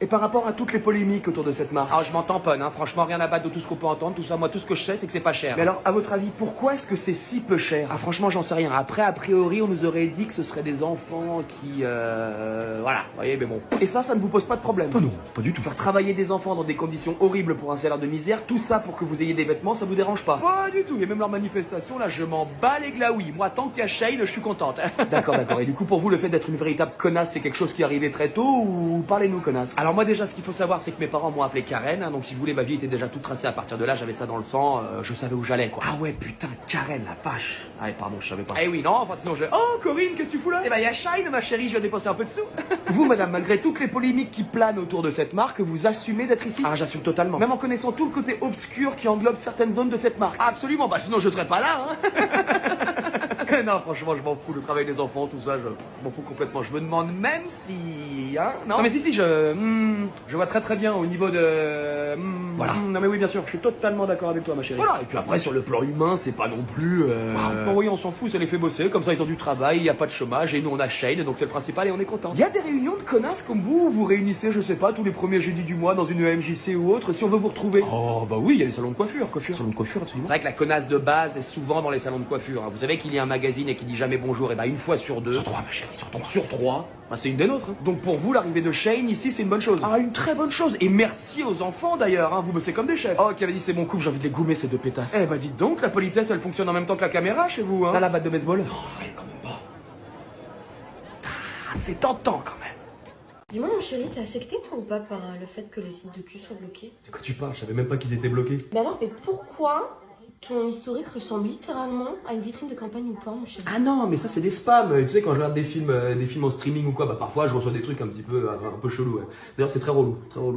Et par rapport à toutes les polémiques autour de cette marque? Ah, je m'en tamponne, hein. Franchement, rien à battre de tout ce qu'on peut entendre, tout ça. Moi, tout ce que je sais, c'est que c'est pas cher. Mais alors, à votre avis, pourquoi est-ce que c'est si peu cher? Ah, franchement, j'en sais rien. Après, a priori, on nous aurait dit que ce seraient des enfants qui, voilà. Vous voyez, mais bon. Et ça ne vous pose pas de problème? Oh non, pas du tout. Faire travailler des enfants dans des conditions horribles pour un salaire de misère, tout ça pour que vous ayez des vêtements, ça vous dérange pas? Pas du tout. Et même leur manifestation, là, je m'en bats les glaouis. Moi, tant qu'il y a Shane, je suis contente. D'accord. Et du coup, pour vous, le fait d'être une véritable connasse, c'est quelque chose qui est arrivé très tôt ou parlez-nous connasse? Alors moi déjà ce qu'il faut savoir c'est que mes parents m'ont appelé Karen, hein, donc si vous voulez ma vie était déjà toute tracée à partir de là, j'avais ça dans le sang, je savais où j'allais quoi. Ah ouais, putain, Karen, la vache. Ah pardon, je savais pas. Eh oui non, enfin sinon je... Oh Corinne, qu'est-ce que tu fous là? Eh ben y'a Shine ma chérie, je viens dépenser un peu de sous. Vous madame, malgré toutes les polémiques qui planent autour de cette marque, vous assumez d'être ici? Ah j'assume totalement. Même en connaissant tout le côté obscur qui englobe certaines zones de cette marque? Absolument, bah sinon je serais pas là hein. Non franchement je m'en fous, le travail des enfants, tout ça, je m'en fous complètement. Je me demande même si... Hein? Non mais si, je vois très bien au niveau de... Voilà. Non mais oui bien sûr, je suis totalement d'accord avec toi ma chérie. Voilà, et puis après sur le plan humain, c'est pas non plus... Bon oui on s'en fout, ça les fait bosser, comme ça ils ont du travail, il y a pas de chômage, et nous on a Shane, donc c'est le principal et on est content. Il y a des réunions de connasses comme vous, où vous réunissez, je sais pas, tous les premiers jeudis du mois dans une EMJC ou autre, si on veut vous retrouver? Oh bah oui, il y a les salons de coiffure. Salon de coiffure, absolument. C'est vrai que la connasse de base est souvent dans les salons de coiffure. Hein. Vous savez qu'il y a un magazine et qui dit jamais bonjour, et bah une fois sur deux. Sur trois, ma chérie, sur trois. Sur trois, bah c'est une des nôtres. Hein. Donc pour vous, l'arrivée de Shane ici, c'est une bonne chose? Ah, une très bonne chose. Et merci aux enfants d'ailleurs, hein. Vous bossez comme des chefs. Oh, qui avait dit c'est mon couple, j'ai envie de les goumer ces deux pétasses. Eh bah dites donc, la politesse elle fonctionne en même temps que la caméra chez vous, hein. T'as la batte de baseball? Non, arrête quand même pas. Ah, c'est tentant quand même. Dis-moi mon chéri, t'es affecté toi ou pas par le fait que les sites de cul soient bloqués? De quoi tu parles? Je savais même pas qu'ils étaient bloqués. Bah alors, mais pourquoi ton historique ressemble littéralement à une vitrine de campagne ou pas mon chéri? Ah non, mais ça c'est des spams. Tu sais, quand je regarde des films en streaming ou quoi, bah parfois je reçois des trucs un peu chelous. Ouais. D'ailleurs, c'est très relou,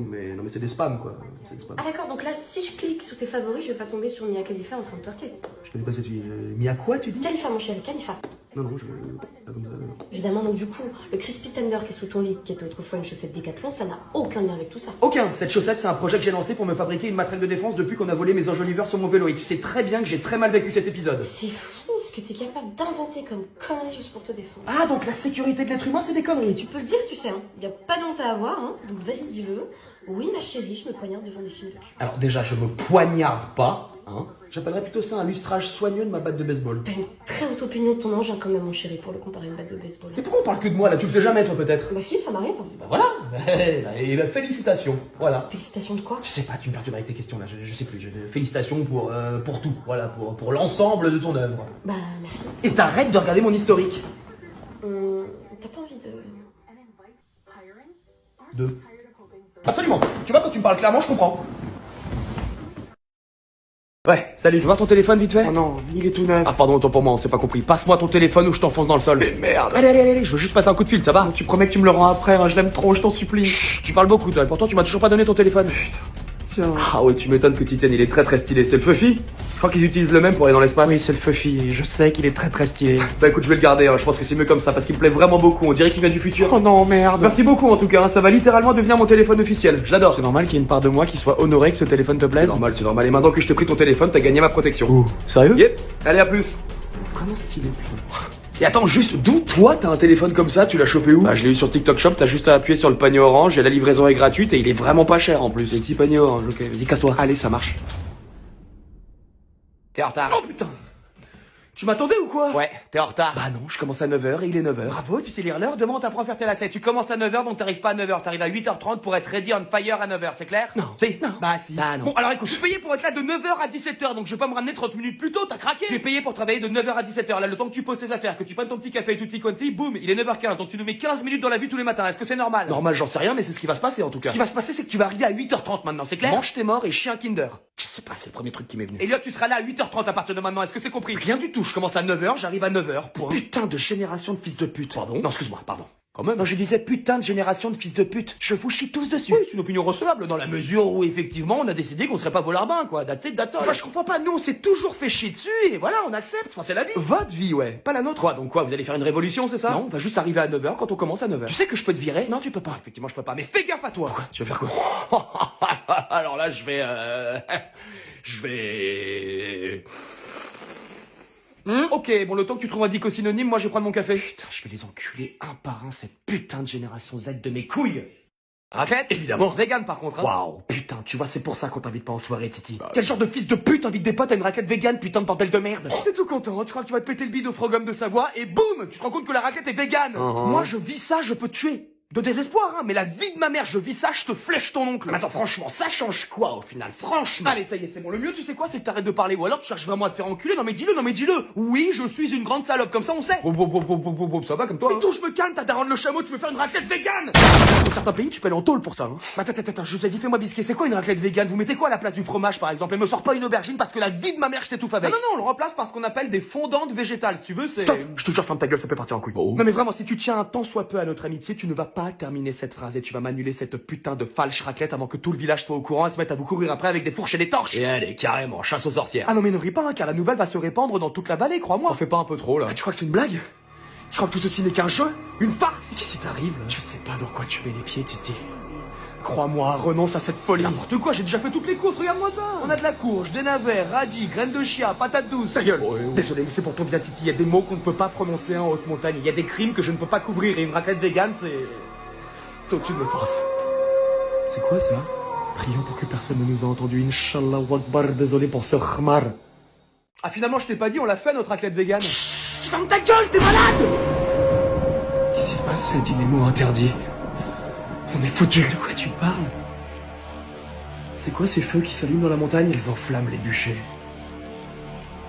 mais non, mais c'est des spams quoi. C'est des spams. Ah d'accord, donc là si je clique sur tes favoris, je vais pas tomber sur Mia Khalifa en train de twerker. Je connais pas cette fille. Mia quoi, tu dis? Khalifa mon chéri, Khalifa. Non, je pas comme ça. Non. Évidemment, donc du coup, le crispy tender qui est sous ton lit, qui était autrefois une chaussette Décathlon, ça n'a aucun lien avec tout ça. Aucun. Cette chaussette, c'est un projet que j'ai lancé pour me fabriquer une matraque de défense depuis qu'on a volé mes enjoliveurs sur mon vélo. Et tu sais très bien que j'ai très mal vécu cet épisode. C'est fou ce que t'es capable d'inventer comme connerie juste pour te défendre. Ah, donc la sécurité de l'être humain, c'est des conneries. Tu peux le dire, tu sais, hein. Y a pas de honte à avoir, hein. Donc vas-y, dis-le. Oui, ma chérie, je me poignarde devant des films de cul. Alors déjà, je me poignarde pas, hein. J'appellerais plutôt ça un lustrage soigneux de ma batte de baseball. T'as une très haute opinion de ton engin quand même, mon chéri, pour le comparer à une batte de baseball. Mais pourquoi on parle que de moi là? Tu le fais jamais toi peut-être? Bah si, ça m'arrive. Bah voilà. Et bah, félicitations. Voilà. Félicitations de quoi? Je sais pas, tu me perturbes avec tes questions là, je sais plus. Félicitations pour tout, voilà, pour l'ensemble de ton œuvre. Bah merci. Et t'arrêtes de regarder mon historique. T'as pas envie de... De. Absolument. Tu vois, quand tu me parles clairement, je comprends. Ouais, salut, tu vois ton téléphone vite fait? Oh non, il est tout neuf. Ah pardon, autant pour moi, on s'est pas compris. Passe-moi ton téléphone ou je t'enfonce dans le sol. Mais merde. Allez, je veux juste passer un coup de fil, ça va? Tu promets que tu me le rends après, hein, je l'aime trop, je t'en supplie. Chut, tu parles beaucoup toi, et pourtant tu m'as toujours pas donné ton téléphone. Tiens. Ah ouais, tu m'étonnes que Titen, il est très stylé. C'est le Fufi? Je crois qu'ils utilisent le même pour aller dans l'espace. Oui, c'est le Fufi, et je sais qu'il est très stylé. Bah écoute, je vais le garder, hein. Je pense que c'est mieux comme ça parce qu'il me plaît vraiment beaucoup. On dirait qu'il vient du futur. Oh non, merde. Merci beaucoup en tout cas, hein. Ça va littéralement devenir mon téléphone officiel. J'adore. C'est normal qu'il y ait une part de moi qui soit honorée que ce téléphone te plaise. C'est normal. Et maintenant que je t'ai pris ton téléphone, t'as gagné ma protection. Oh, sérieux? Yep. Allez, à plus. Vraiment stylé, putain. Et attends, juste d'où toi t'as un téléphone comme ça? Tu l'as chopé où? Bah je l'ai eu sur TikTok Shop, t'as juste à appuyer sur le panier orange et la livraison est gratuite et il est vraiment pas cher en plus. Les petits paniers orange, ok, vas-y, casse-toi. Allez, ça marche. T'es en retard. Oh putain. Tu m'attendais ou quoi? Ouais, t'es en retard. Bah non, je commence à 9h et il est 9h. Bravo, tu sais lire l'heure. Demain on t'apprend à faire tes lacets. Tu commences à 9h donc t'arrives pas à 9h. T'arrives à 8h30 pour être ready on fire à 9h, c'est clair? Non. Si. Non. Bah si. Bah non. Bon alors écoute, je suis payé pour être là de 9h à 17h donc je vais pas me ramener 30 minutes plus tôt, t'as craqué? Tu es payé pour travailler de 9h à 17h. Là le temps que tu poses tes affaires, que tu prennes ton petit café et tout quanti, boum, il est 9h15 donc tu nous mets 15 minutes dans la vie tous les matins. Est-ce que c'est normal? Normal, j'en sais rien, mais c'est ce qui va se passer en tout cas. Ce qui va se passer c'est que tu vas arriver à 8h30 maintenant, c'est clair? Mange tes morts et chien Kinder. Je sais pas, c'est le premier truc qui m'est venu. Elliot, tu seras là à 8h30 à partir de maintenant, est-ce que c'est compris? Rien du tout, je commence à 9h, j'arrive à 9h, point. Putain de génération de fils de pute. Pardon? Non, excuse-moi, pardon. Quand même. Non, je disais putain de génération de fils de pute. Je vous chie tous dessus. Oui, c'est une opinion recevable dans la mesure où effectivement on a décidé qu'on serait pas volarbin quoi. That's it, that's all. Enfin, je comprends pas, nous on s'est toujours fait chier dessus et voilà, on accepte. Enfin, c'est la vie. Votre vie, ouais, pas la nôtre. Quoi, donc quoi, vous allez faire une révolution, c'est ça? Non, on va juste arriver à 9h quand on commence à 9h. Tu sais que je peux te virer? Non, tu peux pas. Ah, effectivement, je peux pas, mais fais gaffe à toi. Quoi? Tu veux faire quoi? Alors là, je vais ok, bon, le temps que tu trouves un dico synonyme, moi je vais prendre mon café. Putain, je vais les enculer un par un, cette putain de génération Z de mes couilles. Raclette? Évidemment. Vegan par contre, hein. Waouh. Putain, tu vois, c'est pour ça qu'on t'invite pas en soirée, Titi. Quel genre de fils de pute invite des potes à une raclette vegan, putain de bordel de merde. T'es tout content, hein, tu crois que tu vas te péter le bide au frogum de Savoie, et boum, tu te rends compte que la raclette est vegan. Moi, je vis ça, je peux te tuer. De désespoir, hein, mais la vie de ma mère, je vis ça, je te flèche ton oncle. Mais attends, franchement, ça change quoi au final, franchement? Allez, ça y est, c'est bon. Le mieux, tu sais quoi, c'est que t'arrêtes de parler, ou alors tu cherches vraiment à te faire enculer. Non mais dis-le, non mais dis-le. Oui, je suis une grande salope, comme ça on sait. Ça va comme toi, Mais hein. d'où je me calme, t'as daronne le chameau, tu veux faire une raclette vegan? Dans certains pays, tu peux aller en tôle pour ça, hein. Attends, je vous ai dit, fais-moi bisquer, c'est quoi une raclette vegan? Vous mettez quoi à la place du fromage, par exemple? Et me sors pas une aubergine parce que la vie de ma mère, je t'étouffe avec. Non, on le remplace par ce qu'on appelle des fondantes végétales, si tu veux, c'est... Stop! Je te jure, ferme ta gueule, ça peut partir en couille. Non mais vraiment, si tu tiens un tant soit peu à notre amitié, tu ne vas pas terminer cette phrase et tu vas m'annuler cette putain de falche raclette avant que tout le village soit au courant et se mette à vous courir après avec des fourches et des torches. Et allez, carrément, chasse aux sorcières. Ah non mais ne ris pas, hein, car la nouvelle va se répandre dans toute la vallée, crois-moi. T'en fais pas un peu trop, là? Ah, tu crois que c'est une blague? Tu crois que tout ceci n'est qu'un jeu? Une farce? Qu'est-ce qui t'arrive, là? Je sais pas dans quoi tu mets les pieds, Titi. Crois-moi, renonce à cette folie. N'importe quoi, j'ai déjà fait toutes les courses, regarde-moi ça. On a de la courge, des navets, radis, graines de chia, patates douces. Ta gueule. Désolé, mais c'est pour ton bien, Titi. Il y a des mots qu'on ne peut pas prononcer en haute montagne. Il y a des crimes que je ne peux pas couvrir. Et une raclette végane, c'est au-dessus de mes forces. C'est quoi, ça? Prions pour que personne ne nous a entendu. Inch'Allah Akbar, désolé pour ce khmar. Ah, finalement, je t'ai pas dit, on l'a fait, notre raclette végane. Ferme ta gueule, t'es malade! Qu'est-ce qui se passe? Elle dit les mots interdits. On est foutus. De quoi tu parles? C'est quoi ces feux qui s'allument dans la montagne? Ils enflamment les bûchers.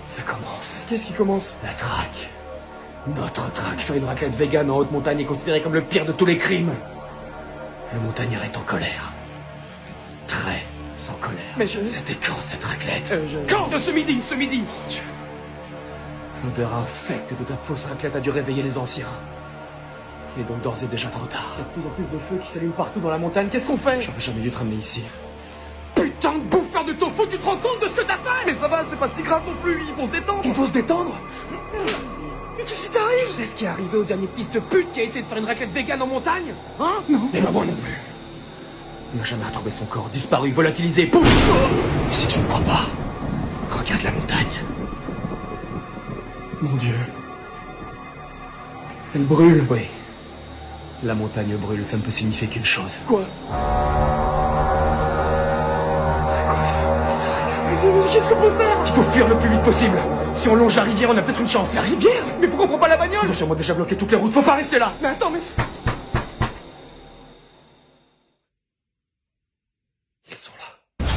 Ça commence. Qu'est-ce qui commence? La traque. Notre traque. Faire une raclette végane en haute montagne est considéré comme le pire de tous les crimes. Le montagnard est en colère. Très en colère. Mais je... C'était quand cette raclette? Quand? De ce midi, ce midi. Mon Dieu. L'odeur infecte de ta fausse raclette a dû réveiller les anciens. Et donc d'ores et déjà trop tard. Il y a de plus en plus de feux qui s'allument partout dans la montagne. Qu'est-ce qu'on fait? J'aurais jamais dû te ramener ici. Putain de bouffeur de tofu, tu te rends compte de ce que t'as fait? Mais ça va, c'est pas si grave non plus, il faut se détendre. Il faut se détendre? Mais qu'est-ce qui t'arrive? Tu sais ce qui est arrivé au dernier fils de pute qui a essayé de faire une raclette végane en montagne? Hein? Non. Mais pas moi non plus. On n'a jamais retrouvé son corps, disparu, volatilisé, pouf! Et si tu ne crois pas, regarde la montagne. Mon Dieu. Elle brûle. Oui. La montagne brûle, ça ne peut signifier qu'une chose. Quoi? C'est quoi ça? Ça arrive. Mais qu'est-ce qu'on peut faire? Il faut fuir le plus vite possible. Si on longe la rivière, on a peut-être une chance. La rivière? Mais pourquoi on prend pas la bagnole? Ils ont sûrement déjà bloqué toutes les routes, faut pas rester là. Mais attends, mais... Ils sont là.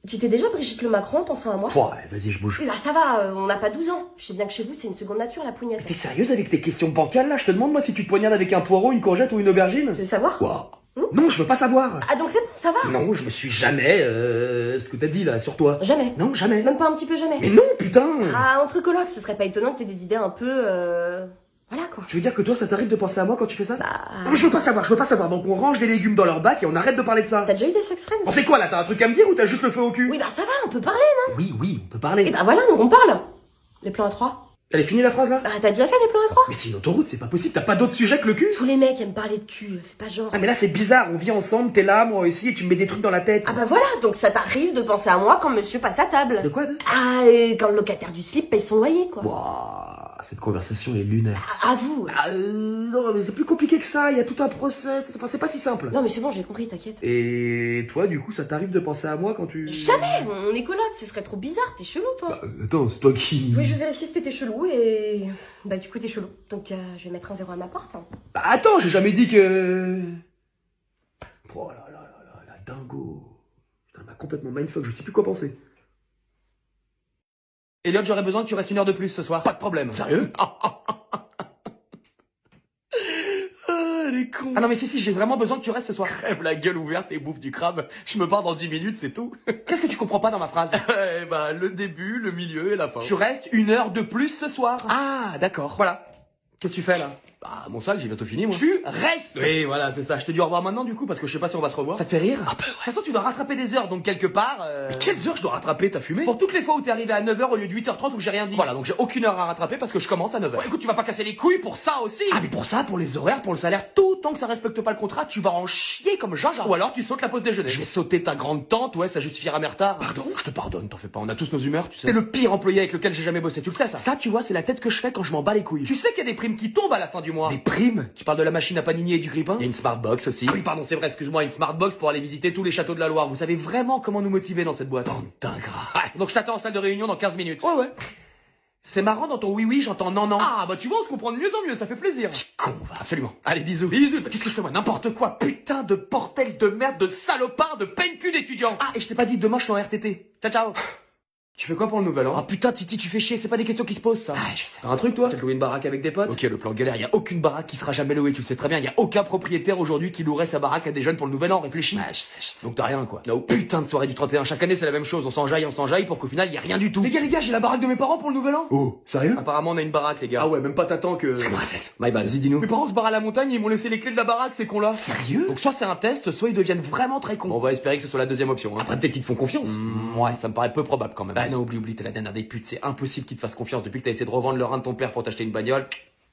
Tu t'es déjà Brigitte le Macron en pensant à moi? Ouais, vas-y, je bouge. Là, ça va, on n'a pas 12 ans. Je sais bien que chez vous, c'est une seconde nature, la pougnette. T'es sérieuse avec tes questions bancales, là? Je te demande, moi, si tu te poignardes avec un poireau, une courgette ou une aubergine? Tu veux savoir? Quoi? Non, je veux pas savoir. Ah, donc c'est bon, ça va? Non, je me suis jamais, ce que t'as dit, là, sur toi. Jamais. Non, jamais. Même pas un petit peu jamais. Mais non, putain! Ah, entre colocs, ce serait pas étonnant que t'aies des idées un peu, voilà, quoi. Tu veux dire que toi, ça t'arrive de penser à moi quand tu fais ça? Bah... Non, je veux pas savoir. Donc on range les légumes dans leur bac et on arrête de parler de ça. T'as déjà eu des sex friends? On sait quoi, là? T'as un truc à me dire ou t'as juste le feu au cul? Oui, bah ça va, on peut parler, non? Oui, on peut parler. Et bah voilà, donc on parle. Les plans à 3. Elle est finie la phrase, là? Bah t'as déjà fait des plans à 3? Mais c'est une autoroute, c'est pas possible, t'as pas d'autre sujet que le cul? Tous les mecs aiment parler de cul, fais pas genre. Ah mais là c'est bizarre, on vit ensemble, t'es là, moi aussi, et tu me mets des trucs dans la tête. Ah bah voilà, donc ça t'arrive de penser à moi quand monsieur passe à table. De quoi, de? Ah, et quand le locataire du slip paye son loyer, quoi. Wouah, cette conversation est lunaire. À vous. Non, mais c'est plus compliqué que ça, il y a tout un process, enfin, c'est pas si simple. Non mais c'est bon, j'ai compris, t'inquiète. Et toi, du coup, ça t'arrive de penser à moi quand tu... Jamais, on est colocs, ce serait trop bizarre, t'es chelou toi. Attends, c'est toi qui... Oui, je vérifie si t'étais chelou et... Bah du coup t'es chelou, donc je vais mettre un verrou à ma porte. Hein. Bah attends, j'ai jamais dit que... Oh là, dingo. Putain, m'a complètement mindfuck, je sais plus quoi penser. Elliot, j'aurais besoin que tu restes 1 heure de plus ce soir. Pas de problème. Sérieux? Elle est con. Ah non mais si, j'ai vraiment besoin que tu restes ce soir. Crève la gueule ouverte et bouffe du crabe. Je me barre dans 10 minutes, c'est tout. Qu'est-ce que tu comprends pas dans ma phrase? Eh bah, le début, le milieu et la fin. Tu restes 1 heure de plus ce soir. Ah, d'accord. Voilà. Qu'est-ce que tu fais là? Bah, mon sac, j'ai bientôt fini, moi. Tu restes! Oui, voilà, c'est ça. Je te dis au revoir maintenant, du coup, parce que je sais pas si on va se revoir. Ça te fait rire? Ah bah ouais. De toute façon, tu dois rattraper des heures, donc quelque part, Mais quelles heures je dois rattraper? T'as fumé? Pour toutes les fois où t'es arrivé à 9h au lieu de 8h30 où j'ai rien dit. Voilà, donc j'ai aucune heure à rattraper parce que je commence à 9h. Bon, écoute, tu vas pas casser les couilles pour ça aussi! Ah, mais pour ça, pour les horaires, pour le salaire, tout tant que ça respecte pas le contrat, tu vas en chier comme Jaja. Ou alors tu sautes la pause déjeuner. Je vais sauter ta grande tante, ouais, ça justifiera mes retards. Pardon? Je te pardonne, t'en fais pas, on a tous nos humeurs, tu sais. T'es le pire employé avec lequel j'ai jamais bossé, tu le sais, ça. Ça, tu vois, c'est la tête que je fais quand je m'en bats les couilles. Tu sais qu'il y a des primes qui tombent à la fin du mois. Des primes? Tu parles de la machine à panini et du grille-pain? Il y a une Smartbox aussi. Ah oui, pardon, c'est vrai, excuse-moi, une Smartbox pour aller visiter tous les châteaux de la Loire. Vous savez vraiment comment nous motiver dans cette boîte. Bande d'ingrat. Ouais, donc je t'attends en salle de réunion dans 15 minutes. Ouais. C'est marrant, dans ton oui, j'entends non. Ah, bah tu vois, on se comprend de mieux en mieux, ça fait plaisir. Petit con, va. Absolument. Allez, bisous. Bisous. Qu'est-ce que je fais, moi? N'importe quoi. Putain de bordel de merde, de salopard, de peine-cul d'étudiant. Ah, et je t'ai pas dit, demain je suis en RTT. Ciao. Tu fais quoi pour le nouvel an? Ah putain, Titi, tu fais chier, c'est pas des questions qui se posent, ça. Ah, je sais. T'as un truc, toi? Peut-être louer une baraque avec des potes? Ok, le plan galère, y a aucune baraque qui sera jamais louée, tu le sais très bien. Y a aucun propriétaire aujourd'hui qui louerait sa baraque à des jeunes pour le nouvel an, réfléchis. Ah, je sais. Donc t'as rien, quoi. No. Putain de soirée du 31, chaque année c'est la même chose, on s'enjaille pour qu'au final y a rien du tout. Les gars, j'ai la baraque de mes parents pour le nouvel an. Oh, sérieux? Apparemment on a une baraque, les gars. Ah ouais, même pas t'attends que... C'est mon réflexe. My bad, vas-y, dis-nous. Mes parents se barrent à la montagne et ils m'ont laissé les clés de la baraque, ces cons-là. Sérieux? Donc soit c'est un test, soit ils deviennent vraiment très cons. Bon, on va espérer que ce soit la deuxième option, hein. Après peut-être qu'ils te font confiance. Ouais, ça me paraît peu probable quand même. Ah non, oublie, t'es la dernière des putes, c'est impossible qu'ils te fassent confiance depuis que t'as essayé de revendre le rein de ton père pour t'acheter une bagnole.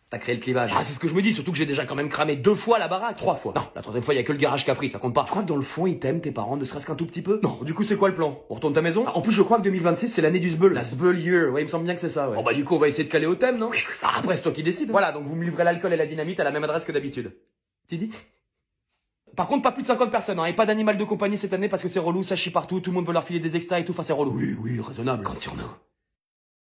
T'as créé le clivage. Ah, c'est ce que je me dis, surtout que j'ai déjà quand même cramé 2 fois la baraque. 3 fois. Non, la 3e fois, y a que le garage qui a pris, ça compte pas. Je crois que dans le fond, ils t'aiment, tes parents, ne serait-ce qu'un tout petit peu. Non, du coup, c'est quoi le plan? On retourne ta maison? Ah, en plus, je crois que 2026, c'est l'année du Sbeul. La Sbeul year, ouais, il me semble bien que c'est ça, ouais. Bon, bah, du coup, on va essayer de caler au thème, non? Ah, après, c'est toi qui décides. Voilà, donc vous me livrez l'alcool et la dynamite à la même adresse que d'habitude. Tu dis? Par contre, pas plus de 50 personnes, hein, et pas d'animal de compagnie cette année parce que c'est relou, ça chie partout, tout le monde veut leur filer des extras et tout, enfin c'est relou. Oui, raisonnable. Compte sur nous.